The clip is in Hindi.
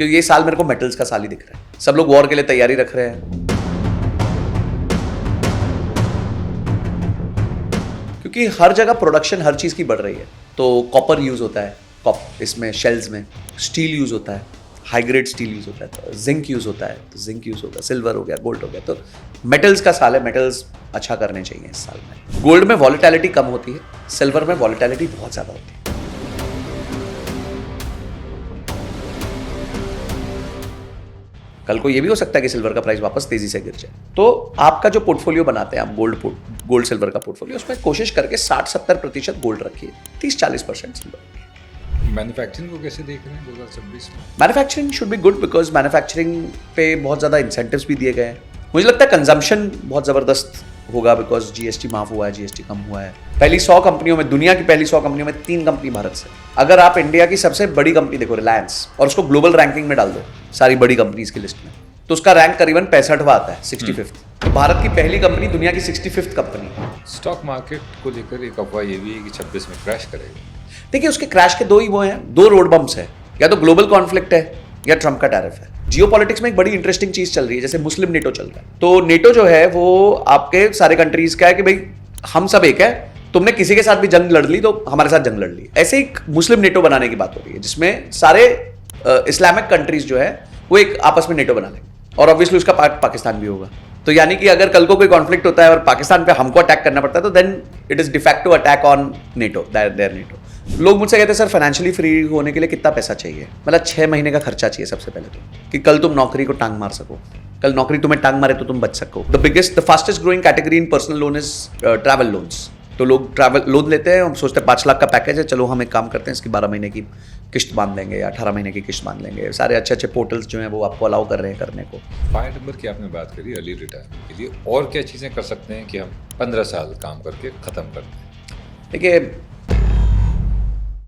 क्योंकि ये साल मेरे को मेटल्स का साल ही दिख रहा है। सब लोग वॉर के लिए तैयारी रख रहे हैं, क्योंकि हर जगह प्रोडक्शन हर चीज़ की बढ़ रही है। तो कॉपर यूज़ होता है, इसमें शेल्स में स्टील यूज़ होता है, हाई ग्रेड स्टील यूज़ होता है, तो जिंक यूज़ होता है, तो जिंक यूज़ होगा, सिल्वर हो गया, गोल्ड हो गया। तो मेटल्स का साल है, मेटल्स अच्छा करने चाहिए इस साल में। गोल्ड में वॉलेटिलिटी कम होती है, सिल्वर में वॉलेटिलिटी बहुत ज़्यादा होती है। कल को ये भी हो सकता है कि सिल्वर का प्राइस वापस तेजी से गिर जाए। तो आपका जो पोर्टफोलियो बनाते हैं आप, गोल्ड सिल्वर का पोर्टफोलियो, उसमें कोशिश करके 60-70% गोल्ड रखिए, 30-40% सिल्वर। मैन्युफैक्चरिंग को कैसे देख रहे हैं 2026 में? Manufacturing should be good, because manufacturing पे बहुत ज़्यादा इंसेंटिव्स भी दिए गए हैं। मुझे लगता है कंजम्पशन बहुत ज़बरदस्त होगा, बिकॉज जीएसटी माफ हुआ है, जीएसटी कम हुआ है। पहली 100 कंपनियों में, दुनिया की पहली 100 कंपनियों में 3 कंपनी भारत से। अगर आप इंडिया की सबसे बड़ी कंपनी देखो, रिलायंस, और उसको ग्लोबल रैंकिंग में डाल दो सारी बड़ी कंपनीज की लिस्ट में, तो उसका रैंक करीबन 65वां आता है, 65th। तो भारत की पहली कंपनी दुनिया की 65th कंपनी है। स्टॉक मार्केट को लेकर एक अफवाह ये भी है कि 26 में क्रैश करेगा। देखिए, उसके क्रैश के 2 ही वो हैं, 2 रोड बम्प्स है, या तो ग्लोबल कॉन्फ्लिक्ट है या ट्रम्प का टैरिफ है। जियोपॉलिटिक्स में एक बड़ी इंटरेस्टिंग चीज चल रही है, जैसे मुस्लिम नेटो चल रहा है। तो नेटो जो है वो आपके सारे कंट्रीज का है कि भाई हम सब एक है, तुमने किसी के साथ भी जंग लड़ ली तो हमारे साथ जंग लड़ ली। ऐसे एक मुस्लिम नेटो बनाने की बात हो रही है, जिसमें सारे इस्लामिक कंट्रीज जो है वो एक आपस में नेटो बना लेंगे, और ऑब्वियसली उसका पार्ट पाकिस्तान भी होगा। तो यानी कि अगर कल को कोई कॉन्फ्लिक्ट होता है और पाकिस्तान पे हमको अटैक करना पड़ता है, तो then it is de facto attack on NATO, there NATO. लोग मुझसे कहते हैं सर फाइनेंशियली फ्री होने के लिए कितना पैसा चाहिए? मतलब 6 महीने का खर्चा चाहिए सबसे पहले तो, कि कल तुम नौकरी को टांग मार सको, कल नौकरी तुम्हें टांग मारे तो तुम बच सको। The fastest growing category in personal loan is travel loans. तो लोग ट्रैवल लोन लेते हैं, हम सोचते हैं 5 लाख का पैकेज है, चलो हम एक काम करते हैं, इसकी 12 महीने की किस्त बांध लेंगे या 18 महीने की किस्त बांध लेंगे। सारे अच्छे अच्छे पोर्टल्स जो हैं वो आपको अलाउ कर रहे हैं करने को। 5 नंबर की आपने बात करी अर्ली रिटायरमेंट के लिए, और क्या चीज़ें कर सकते हैं कि हम 15 साल काम करके ख़त्म कर दें? देखिए,